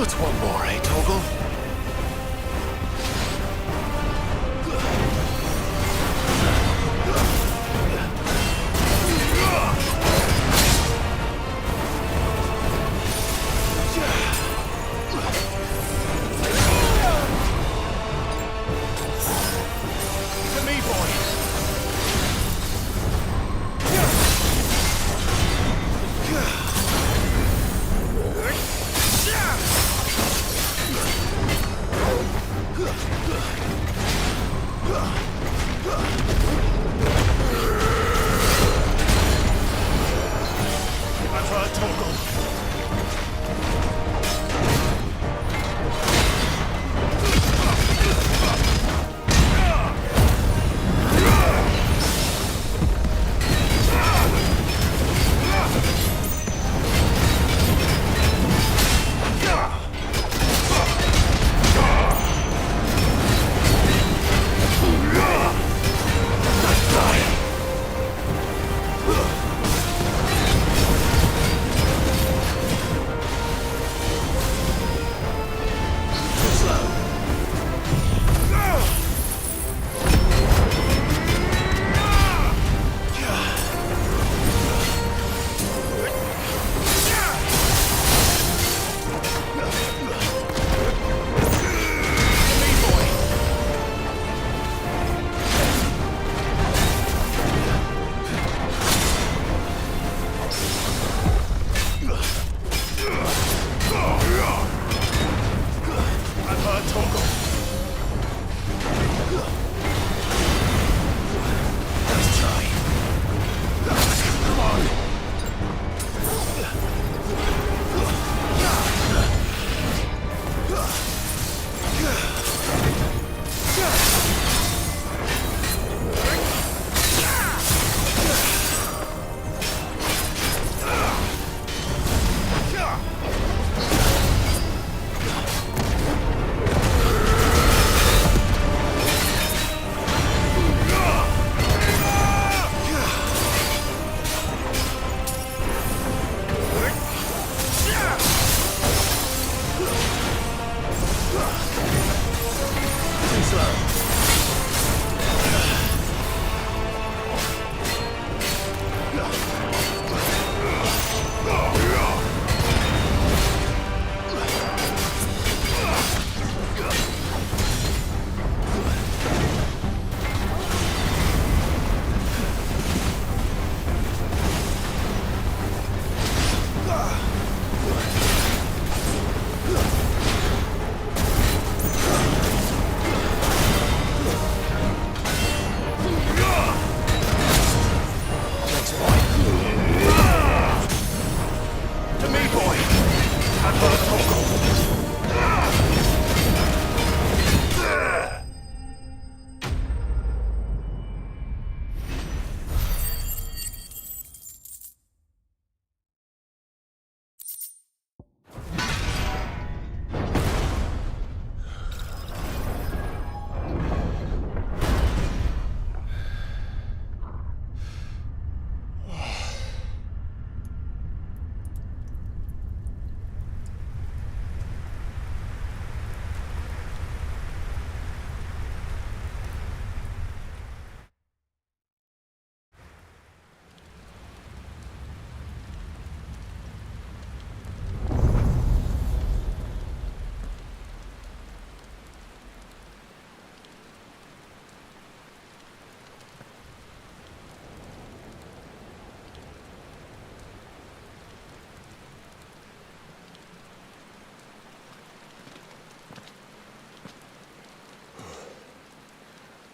What's one more, eh, Toggle?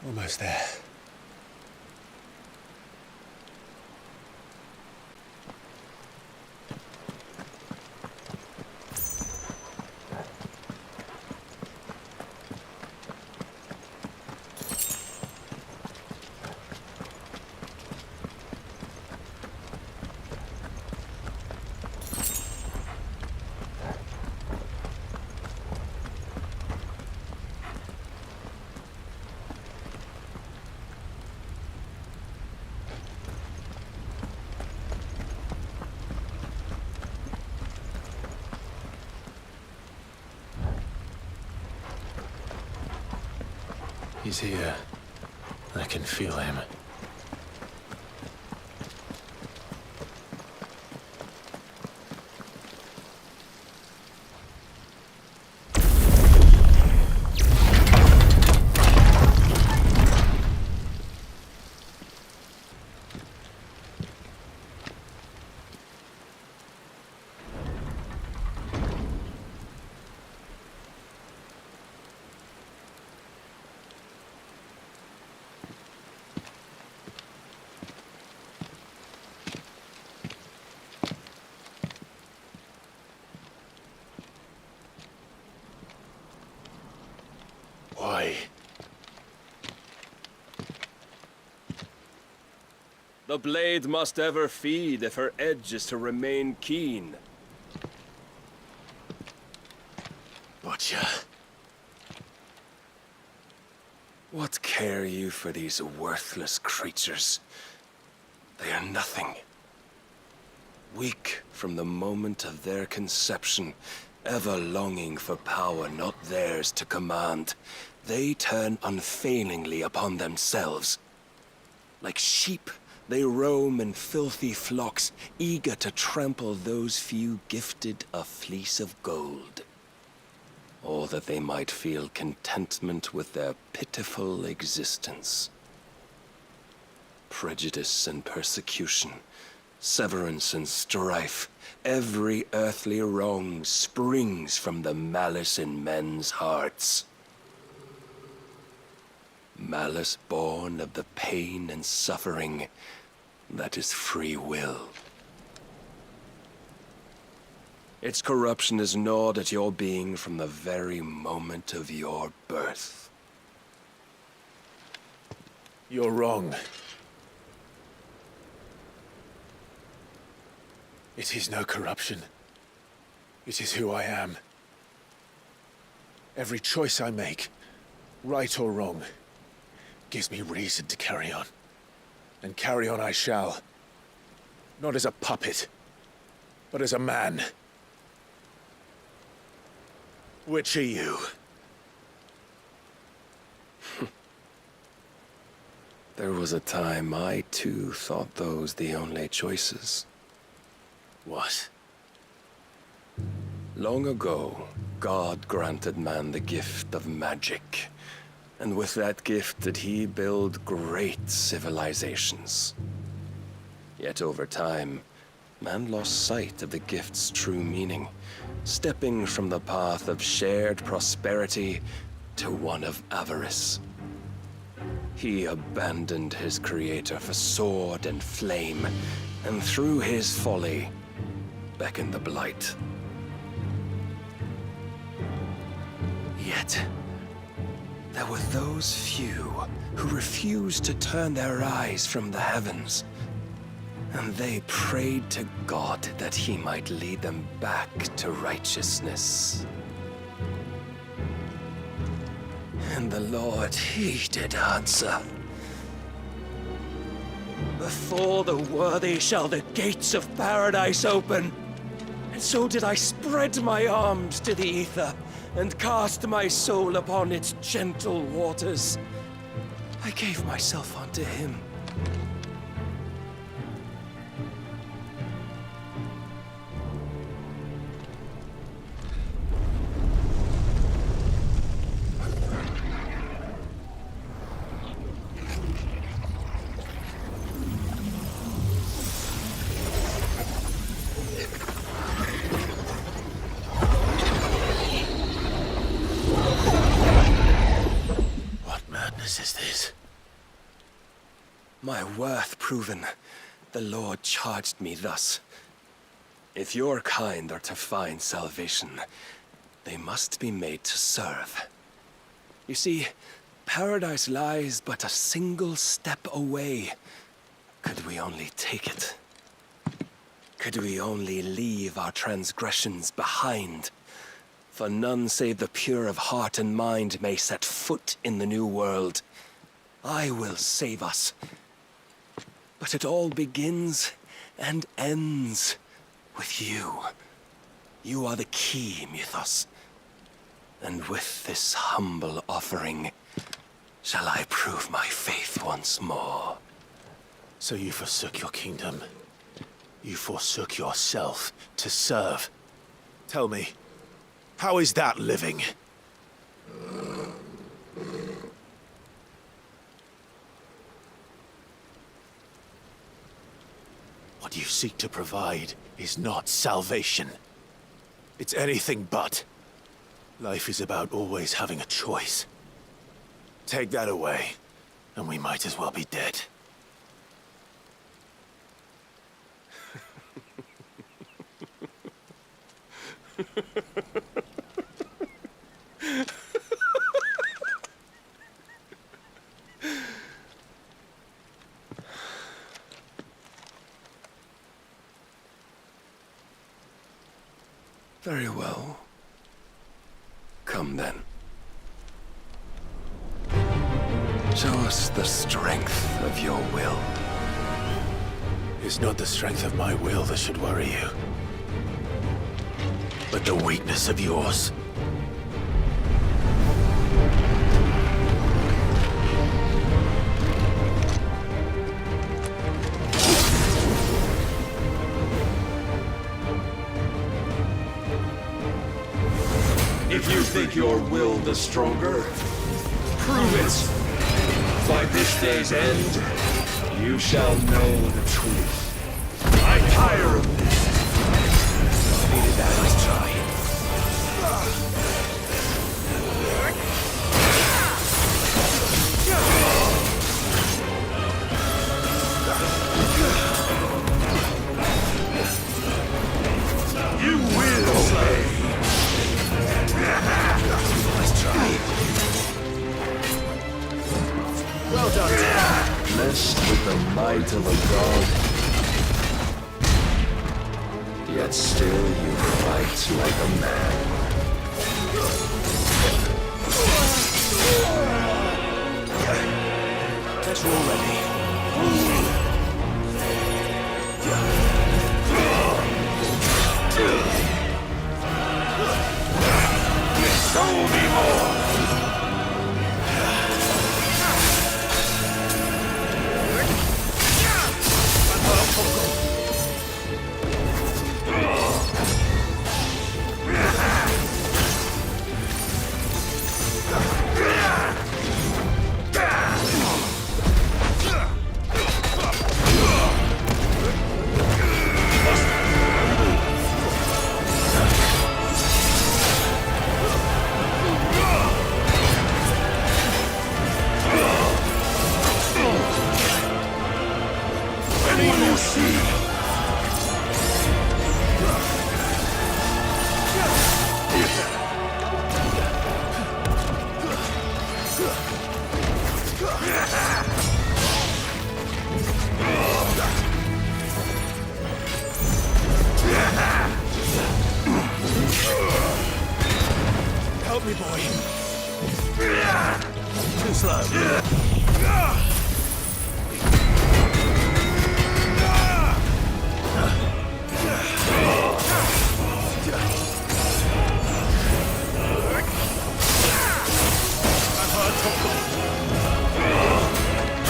Almost there. He's here. I can feel him. Why? The blade must ever feed if her edge is to remain keen. Butcher. What care you for these worthless creatures? They are nothing. Weak from the moment of their conception, ever longing for power not theirs to command, they turn unfailingly upon themselves. Like sheep, they roam in filthy flocks, eager to trample those few gifted a fleece of gold. Or that they might feel contentment with their pitiful existence. Prejudice and persecution, severance and strife, every earthly wrong springs from the malice in men's hearts. Malice born of the pain and suffering that is free will. Its corruption is gnawed at your being from the very moment of your birth. You're wrong. It is no corruption. It is who I am. Every choice I make, right or wrong, gives me reason to carry on. And carry on I shall. Not as a puppet, but as a man. Which are you? There was a time I too thought those the only choices. What? Long ago, God granted man the gift of magic. And with that gift did he build great civilizations. Yet over time, man lost sight of the gift's true meaning, stepping from the path of shared prosperity to one of avarice. He abandoned his creator for sword and flame, and through his folly, beckoned the blight. Yet, there were those few who refused to turn their eyes from the heavens, and they prayed to God that he might lead them back to righteousness. And the Lord, he did answer. Before the worthy shall the gates of paradise open. And so did I spread my arms to the ether, and cast my soul upon its gentle waters. I gave myself unto him. What madness is this? my worth proven, the Lord charged me thus. If your kind are to find salvation, they must be made to serve. You see, paradise lies but a single step away. Could we only take it? Could we only leave our transgressions behind? For none save the pure of heart and mind may set foot in the new world. I will save us. But it all begins and ends with you. You are the key, Mythos. And with this humble offering, shall I prove my faith once more. So you forsook your kingdom. You forsook yourself to serve. Tell me, how is that living? What you seek to provide is not salvation. It's anything but. Life is about always having a choice. Take that away, and we might as well be dead. Very well. Come then. Show us the strength of your will. It's not the strength of my will that should worry you, but the weakness of yours. If you think your will the stronger, prove it. By this day's end, you shall know the truth. I'm tired of this. Needed that, let's try. You will obey. Let's try. Well done. Blessed with the might of a god, yet still you fight like a man. That's all ready. Show me more. Help me, boy. Too slow.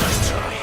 Let's try.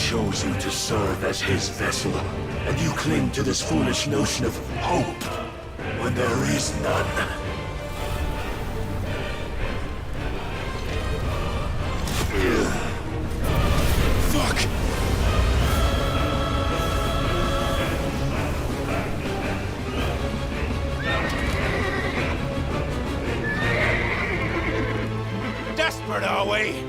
chose you to serve as his vessel, and you cling to this foolish notion of hope when there is none. Fuck! Desperate, are we?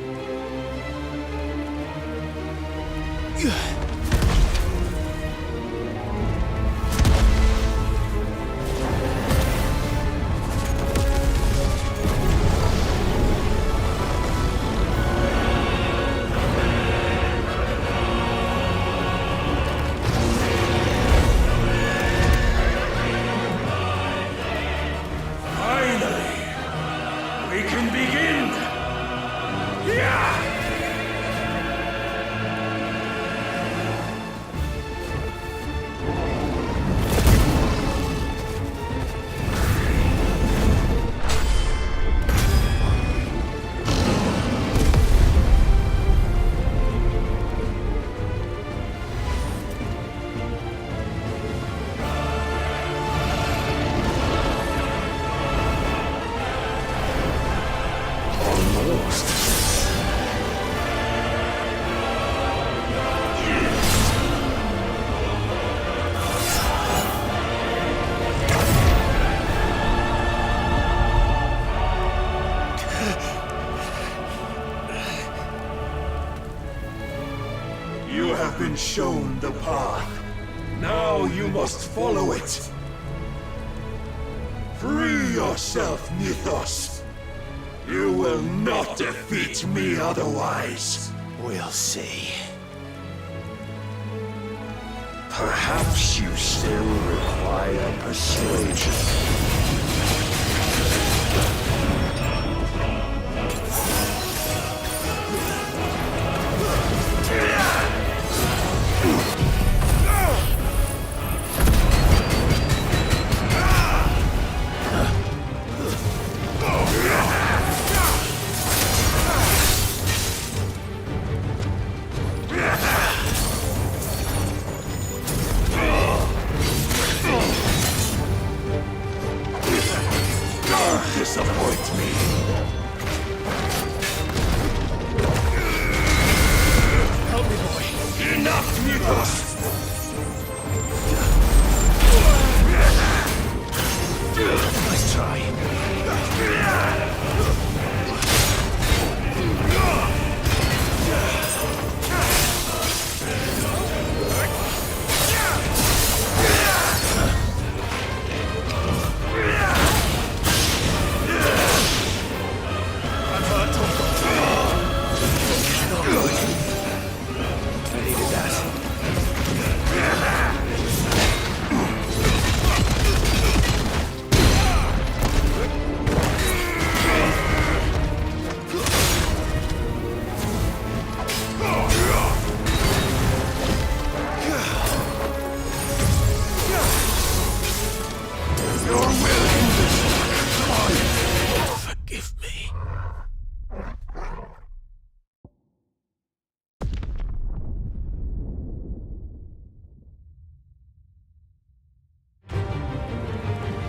You have been shown the path. Now you must follow it. Free yourself, Mythos. You will not defeat me otherwise. We'll see. Perhaps you still require persuasion. Disappoint me. Help me, boy. Enough, Mythos! Nice try.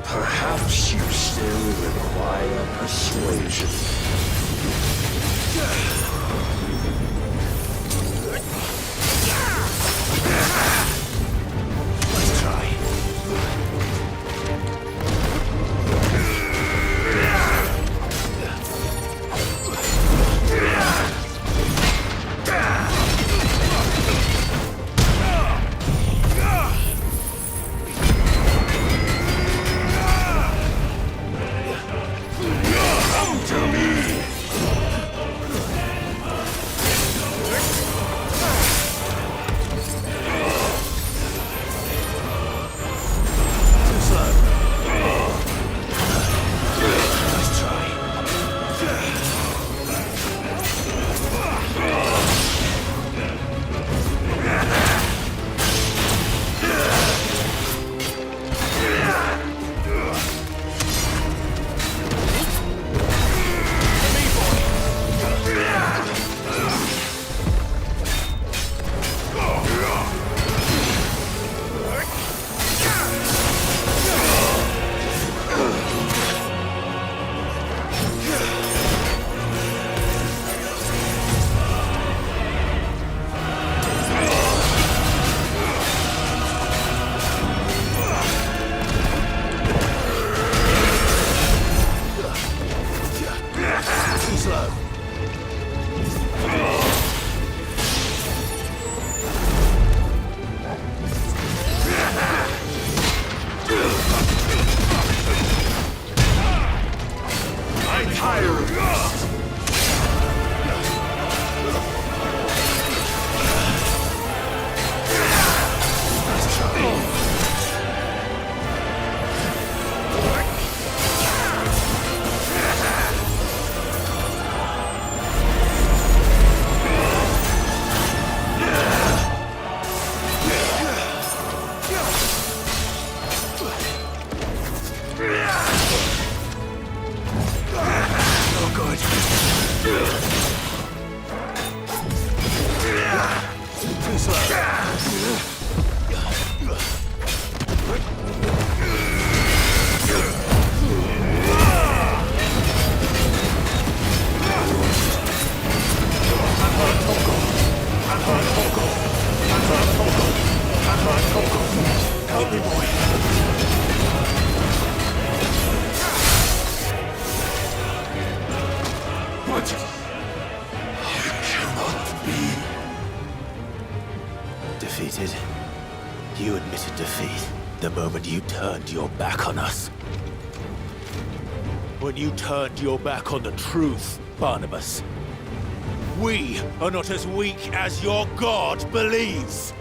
Perhaps you still require persuasion. Let's try. Come to me! slow. I'm tired of this. Help me, boy. What? You cannot be. Defeated? You admitted defeat the moment you turned your back on us. When you turned your back on the truth, Barnabas. We are not as weak as your God believes.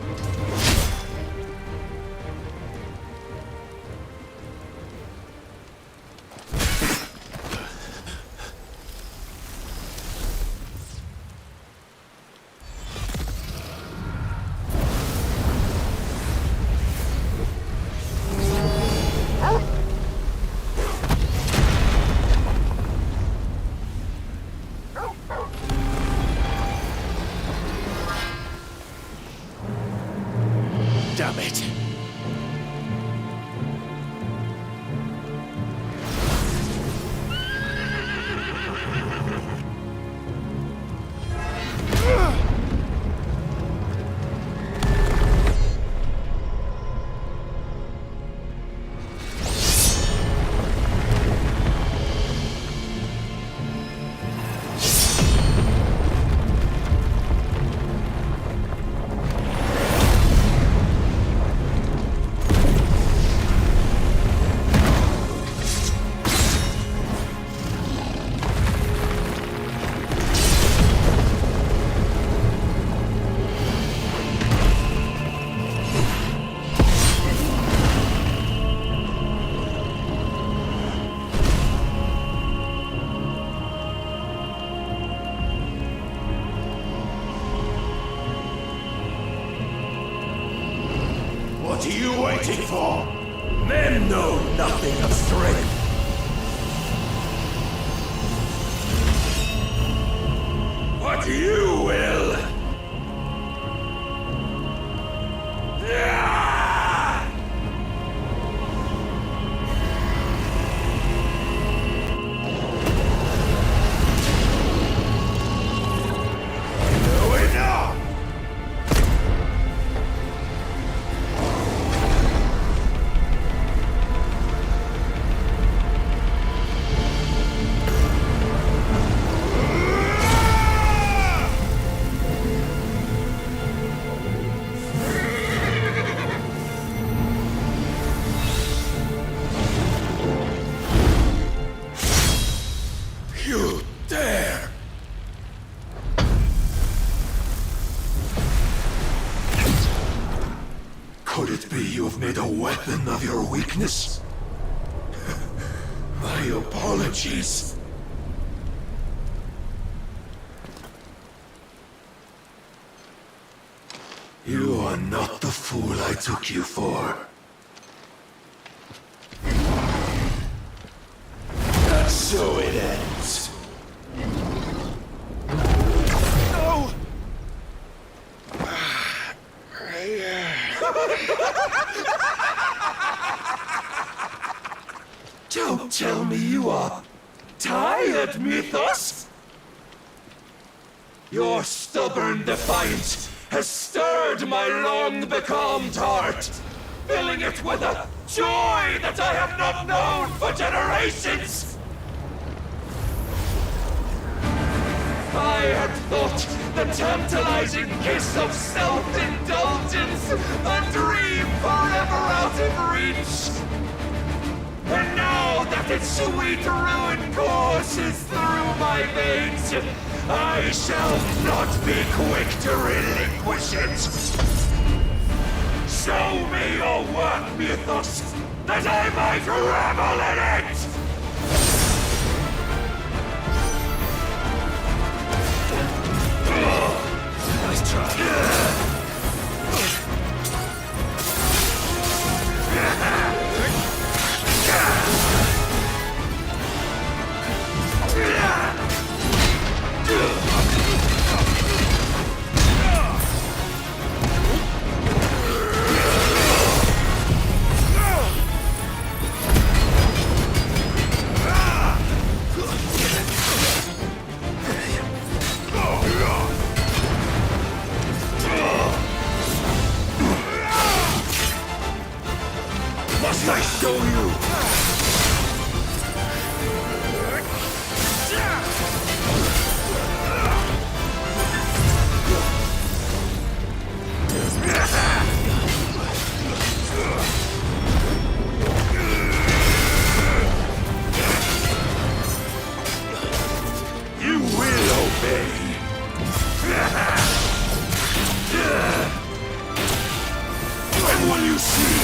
Damn it. What are you waiting for? Men know nothing of strength. What you will. Enough! You dare! Could it be you have made a weapon of your weakness? My apologies. You are not the fool I took you for. And so it ends. No! Don't tell me you are tired, Mythos! Your stubborn defiance has stirred my long-becalmed heart, filling it with a joy that I have not known for generations! had thought the tantalizing kiss of self-indulgence a dream forever out of reach. And now that its sweet ruin courses through my veins, I shall not be quick to relinquish it. Show me your work, Mythos, that I might revel in it! Nice try. Must I show you? You will obey. And will you see?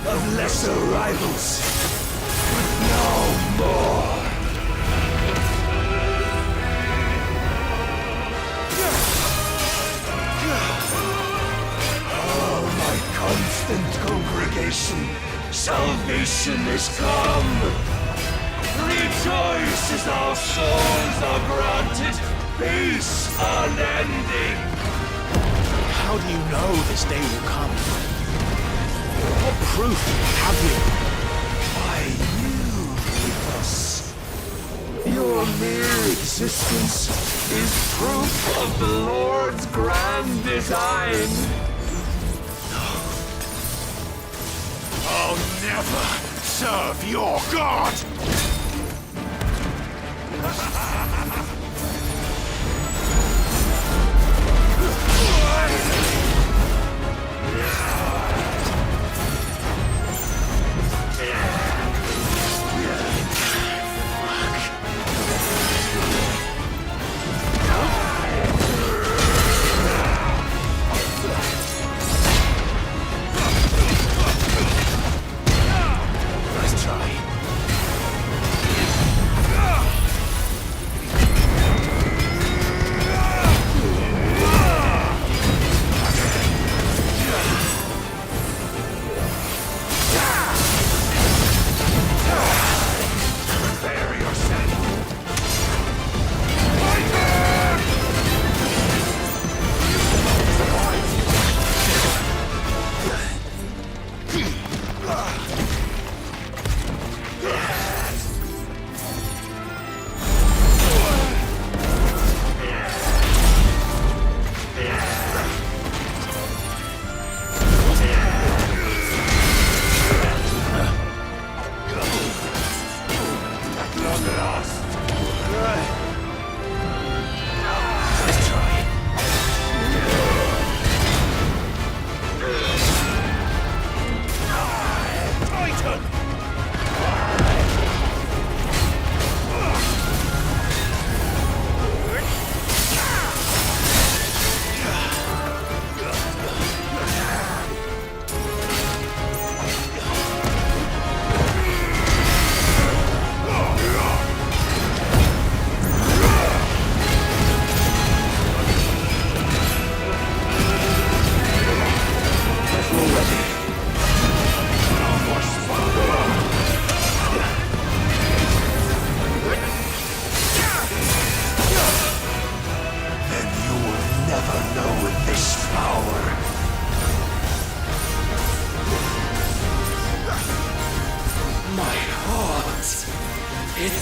Of lesser rivals, but no more. Oh, my constant congregation, salvation is come. Rejoice as our souls are granted peace unending. How do you know this day will come? What proof have you? Why, you, Mythos. Your mere existence is proof of the Lord's grand design. I'll never serve your god!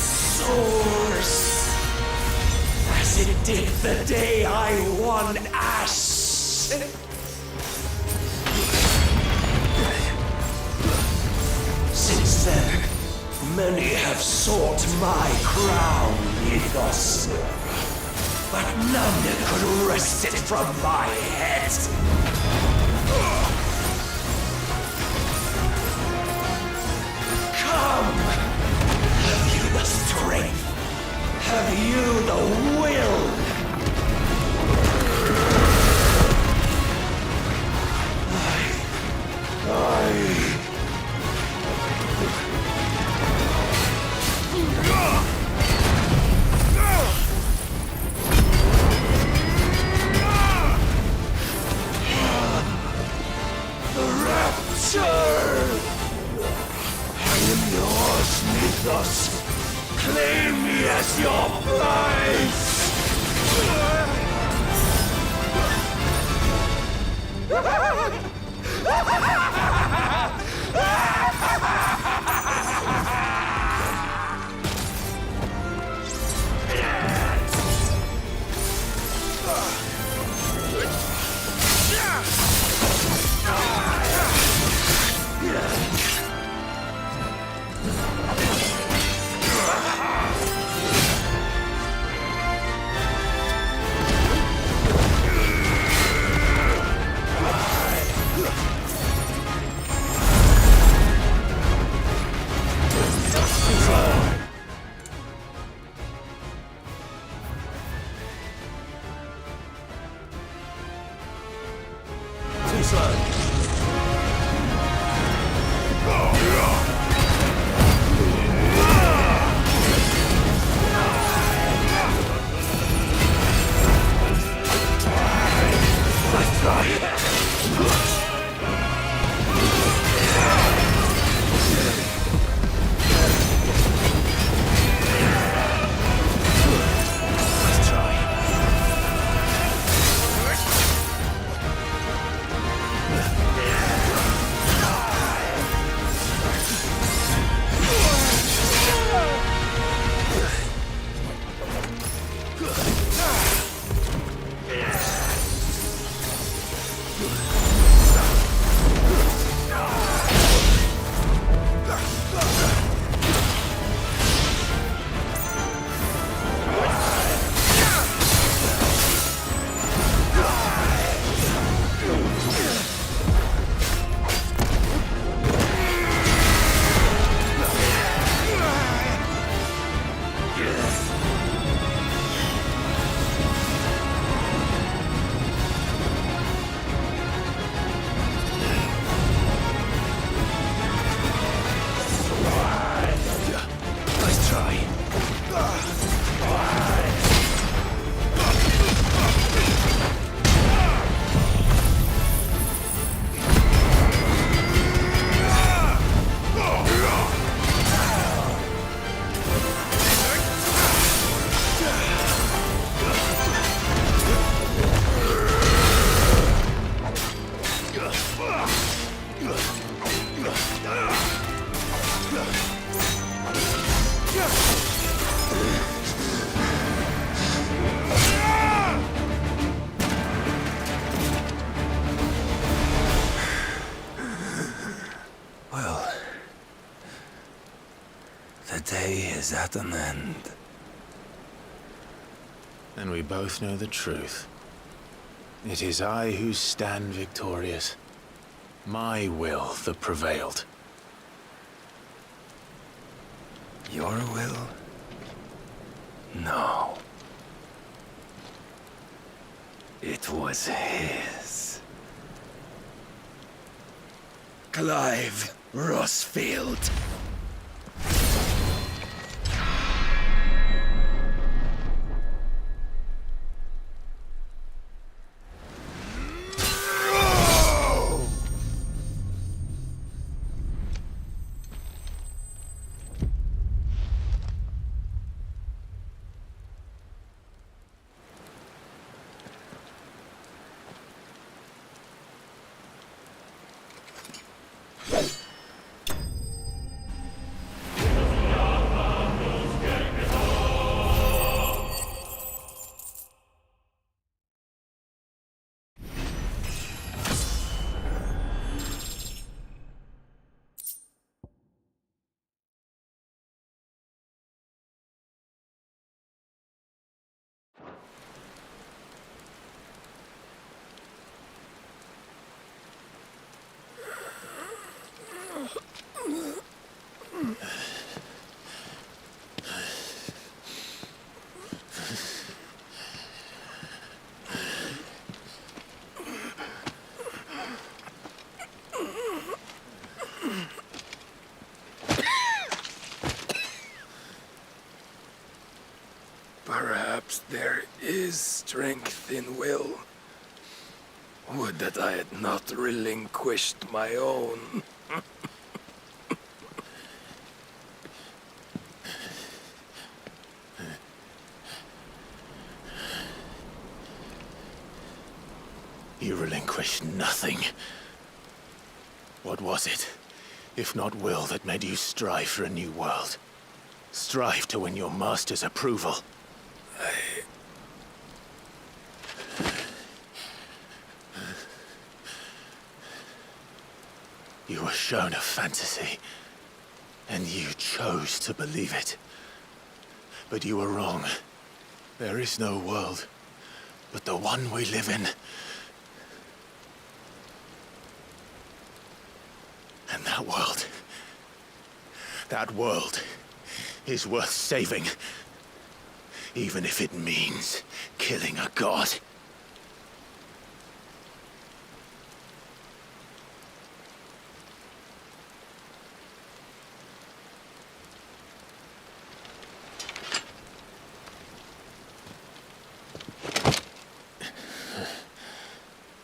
source, as it did the day I won Ash. Since then, many have sought my crown, Ethos, but none could wrest it from my head. Come! Have you the strength? Have you the will? Claim me as your prize! The day is at an end. And we both know the truth. It is I who stand victorious. My will that prevailed. Your will? No. It was his. Clive Rossfield. Perhaps there is strength in will. Would that I had not relinquished my own. You relinquished nothing. What was it, if not will, that made you strive for a new world? Strive to win your master's approval? You were shown a fantasy, and you chose to believe it. But you were wrong. There is no world, but the one we live in. And that world is worth saving, even if it means killing a god.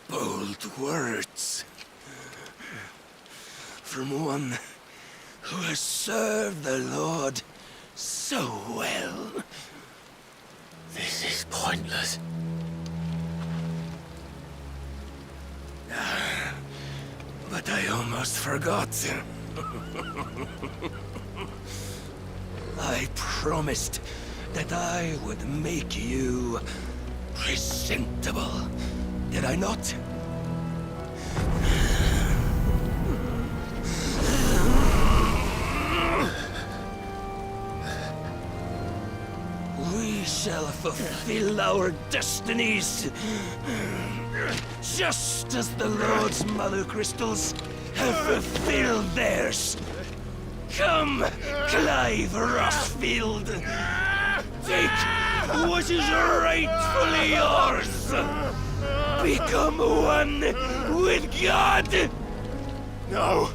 Bold words. From one who has served the Lord so well. This is pointless. But I almost forgot. I promised that I would make you presentable. Did I not? We shall fulfill our destinies, just as the Lord's Mother Crystals have fulfilled theirs. Come, Clive Rossfield, take what is rightfully yours. Become one with God. No!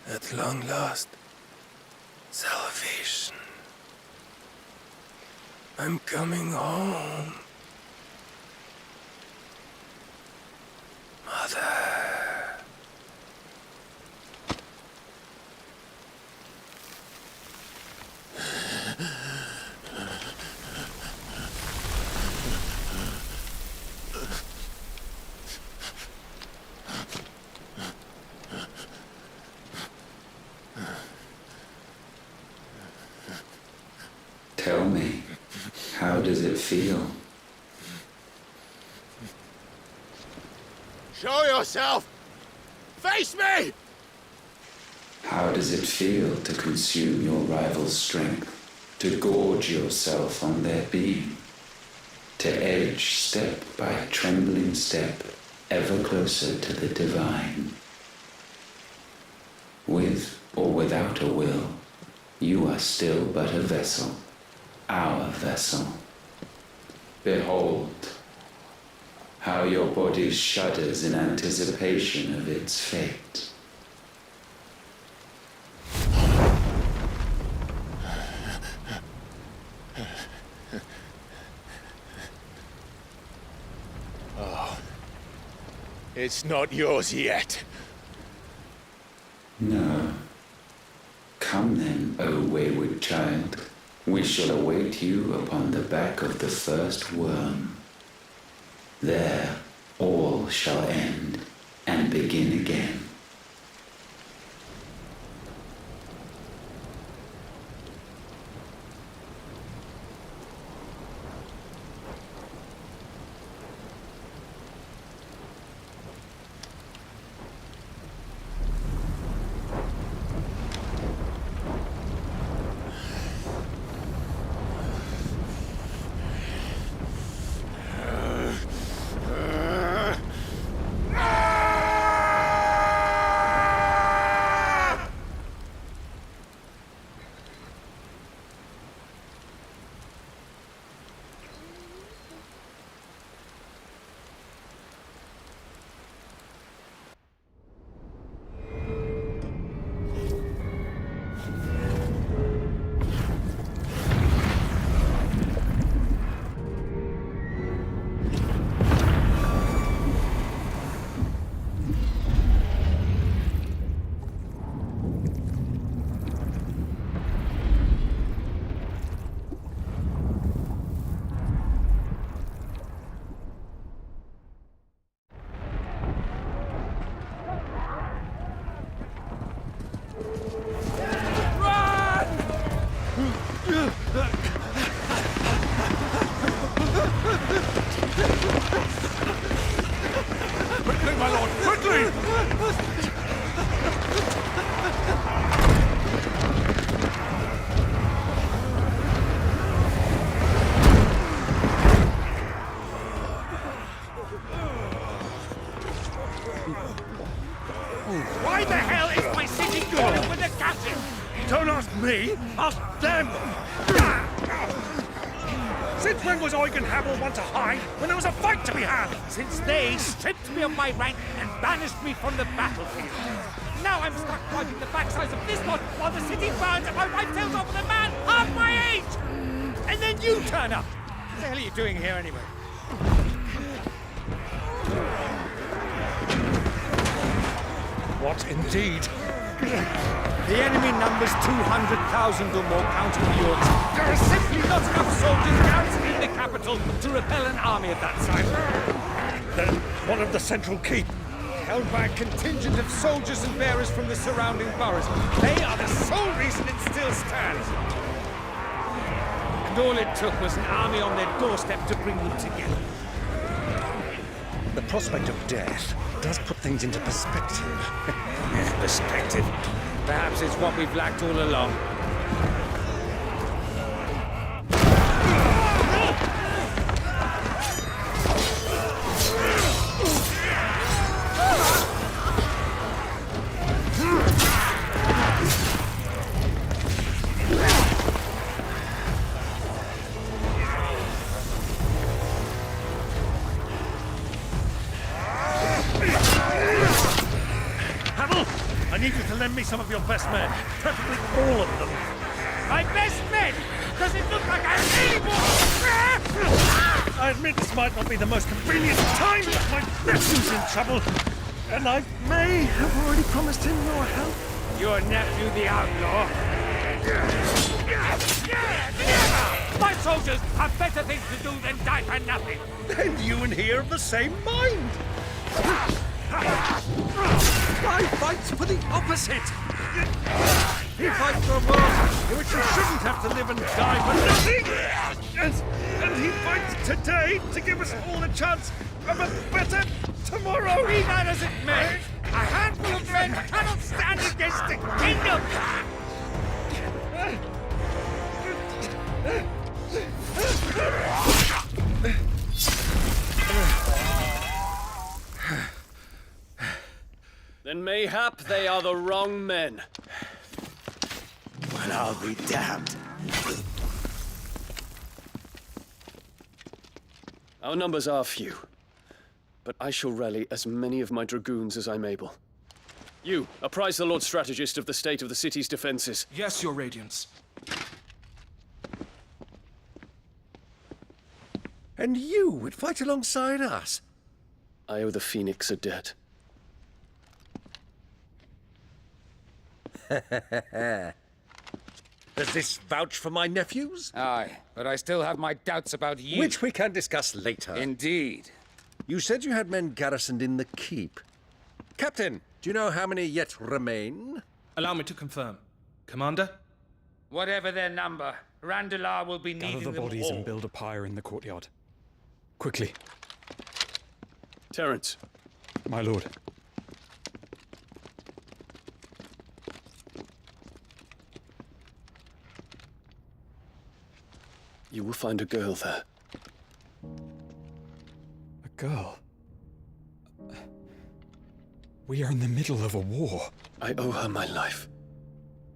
At long last, salvation. I'm coming home. Mother. Tell me, how does it feel? Show yourself! Face me! How does it feel to consume your rival's strength, to gorge yourself on their beam, to edge step by trembling step ever closer to the divine? With or without a will, you are still but a vessel, our vessel. Behold, how your body shudders in anticipation of its fate. It's not yours yet. No. Come then, O wayward child. We shall await you upon the back of the first worm. There all shall end and begin again. past them! Since when was Eugen Habel one to hide when there was a fight to be had? Since they stripped me of my rank and banished me from the battlefield. Now I'm stuck wiping the backsides of this lot while the city burns and my wife tells off with a man half my age! And then you turn up! What the hell are you doing here anyway? What indeed? The enemy numbers 200,000 or more, counting the orcs. There are simply not enough soldiers garrisoned in the capital to repel an army of that size. Then one of the central keep. Held by a contingent of soldiers and bearers from the surrounding boroughs. They are the sole reason it still stands. And all it took was an army on their doorstep to bring them together. The prospect of death does put things into perspective. Perspective. Perhaps it's what we've lacked all along. I need you to lend me some of your best men, preferably all of them. My best men! Does it look like I'm anymore? I admit this might not be the most convenient time, but my nephew's in trouble, and I may have already promised him your help. Your nephew, the outlaw. My soldiers have better things to do than die for nothing. Then you and he are of the same mind. I fight for the opposite. He fights for a world in which you shouldn't have to live and die for nothing. And he fights today to give us all a chance of a better tomorrow. Be that as it may, a handful of men cannot stand against the kingdom. Then mayhap they are the wrong men. Well, I'll be damned. Our numbers are few, but I shall rally as many of my dragoons as I'm able. You, apprise the Lord Strategist of the state of the city's defenses. Yes, Your Radiance. And you would fight alongside us? I owe the Phoenix a debt. Does this vouch for my nephews? Aye, but I still have my doubts about you. Which we can discuss later. Indeed. You said you had men garrisoned in the keep. Captain, do you know how many yet remain? Allow me to confirm. Commander? Whatever their number, Randalar will be needing Gather the them bodies all. and build a pyre in the courtyard. Quickly, Terence, my lord. you will find a girl there. A girl. We are in the middle of a war. I owe her my life,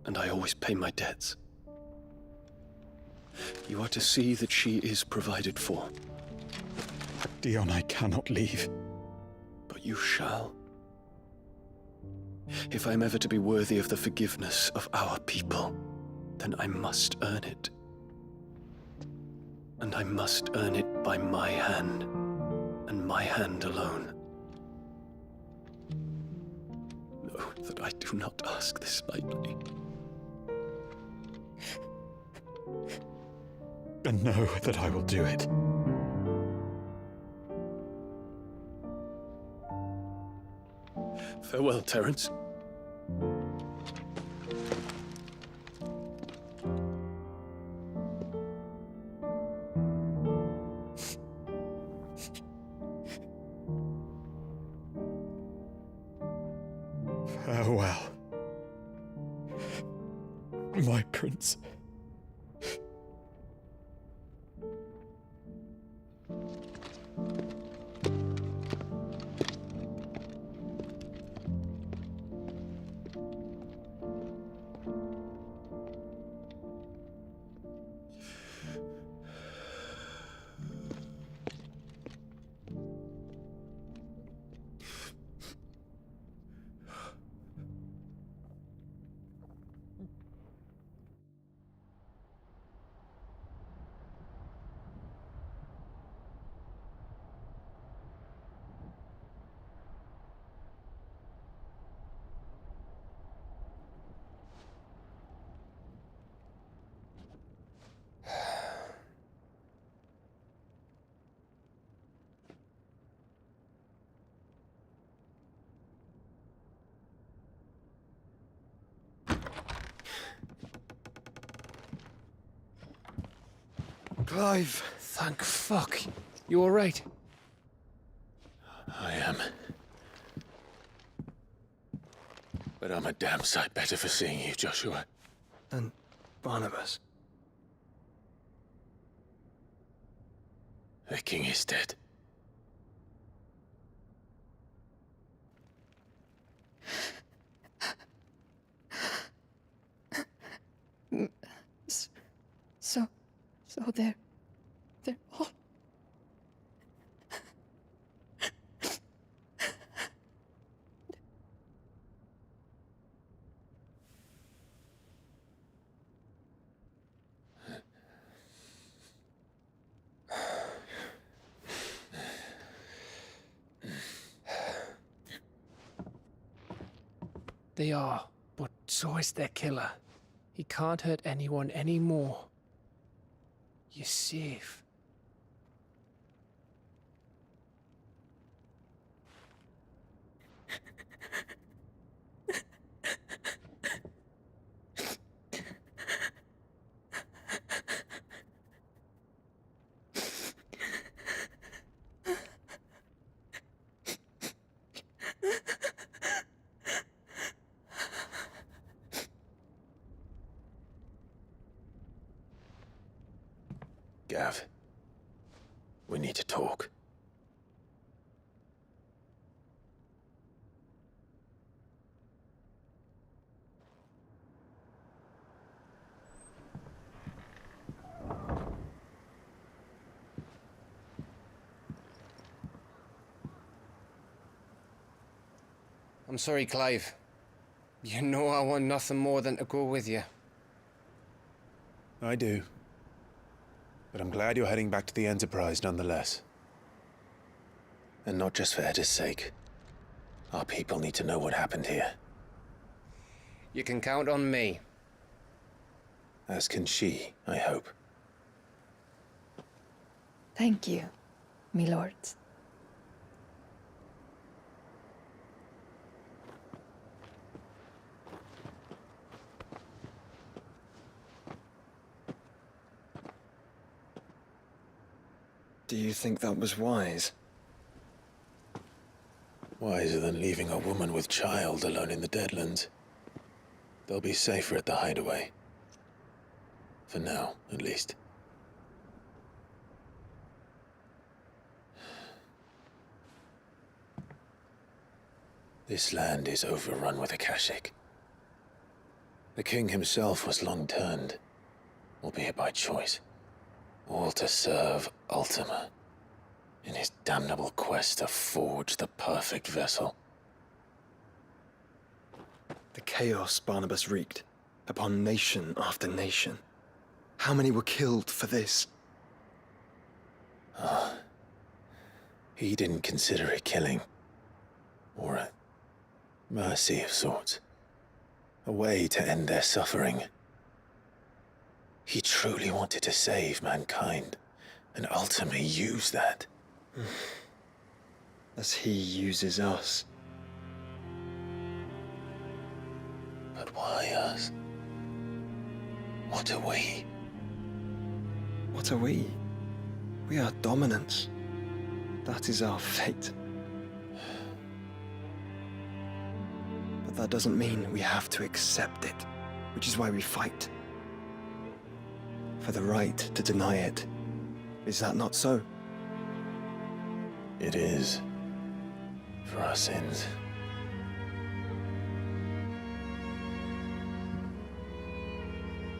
and I always pay my debts. You are to see that she is provided for, Dion, I cannot leave. but you shall. If I am ever to be worthy of the forgiveness of our people, then I must earn it. And I must earn it by my hand, and my hand alone. Know that I do not ask this lightly. And know that I will do it. Farewell, Terence. Farewell, my prince. Clive! Thank fuck. You alright? I am. But I'm a damn sight better for seeing you, Joshua. And Barnabas. The king is dead. So they're all... They are, but so is their killer. He can't hurt anyone anymore. You're safe. Gav, we need to talk. I'm sorry, Clive. You know I want nothing more than to go with you. I do. But I'm glad you're heading back to the Enterprise nonetheless. And not just for Edda's sake. Our people need to know what happened here. You can count on me. As can she, I hope. Thank you, my lords. Do you think that was wise? Wiser than leaving a woman with child alone in the Deadlands. They'll be safer at the hideaway. For now, at least. This land is overrun with Akashic. The king himself was long turned, albeit by choice. All to serve Ultima, in his damnable quest to forge the perfect vessel. The chaos Barnabas wreaked upon nation after nation. How many were killed for this? He didn't consider it killing. Or a mercy of sorts. A way to end their suffering. He truly wanted to save mankind, and ultimately used that. As he uses us. But why us? What are we? What are we? We are dominance. That is our fate. But that doesn't mean we have to accept it, which is why we fight. For the right to deny it. Is that not so? It is. For our sins.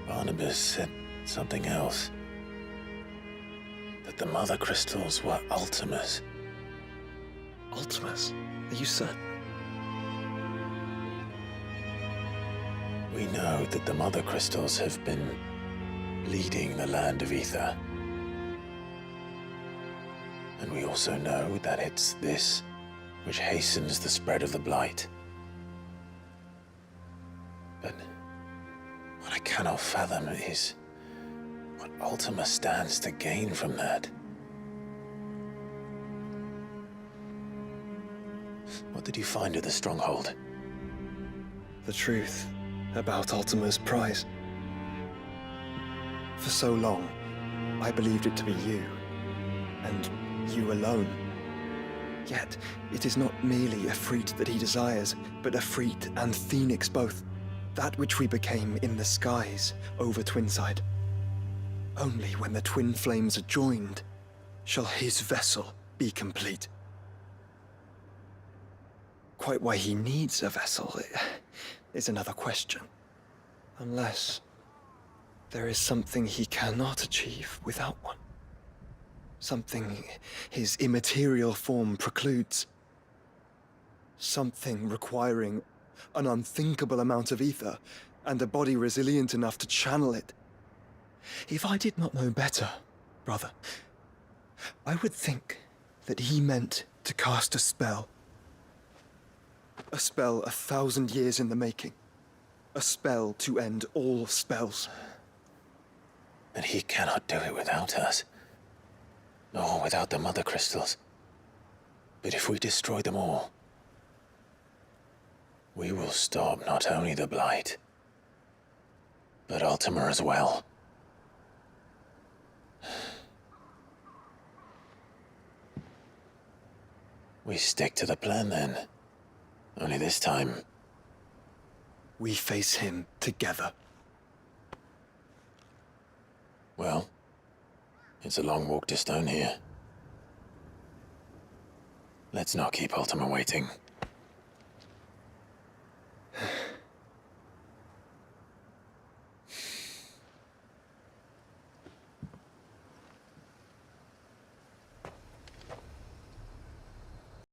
Barnabas said something else. That the mother crystals were Ultimas. Ultimas? Are you certain? We know that the mother crystals have been leading the land of Ether. And we also know that it's this which hastens the spread of the blight. But what I cannot fathom is what Ultima stands to gain from that. What did you find at the stronghold? The truth about Ultima's prize. For so long, I believed it to be you, and you alone. Yet, it is not merely Efreet that he desires, but Efreet and Phoenix both. That which we became in the skies over Twinside. Only when the twin flames are joined shall his vessel be complete. Quite why he needs a vessel is another question. Unless there is something he cannot achieve without one. Something his immaterial form precludes. Something requiring an unthinkable amount of ether and a body resilient enough to channel it. If I did not know better, brother, I would think that he meant to cast a spell. A spell 1,000 years in the making. A spell to end all spells. But he cannot do it without us. Nor without the Mother Crystals. But if we destroy them all, we will stop not only the Blight, but Ultima as well. We stick to the plan then. Only this time, we face him together. Well, it's a long walk to Stone here. Let's not keep Ultima waiting.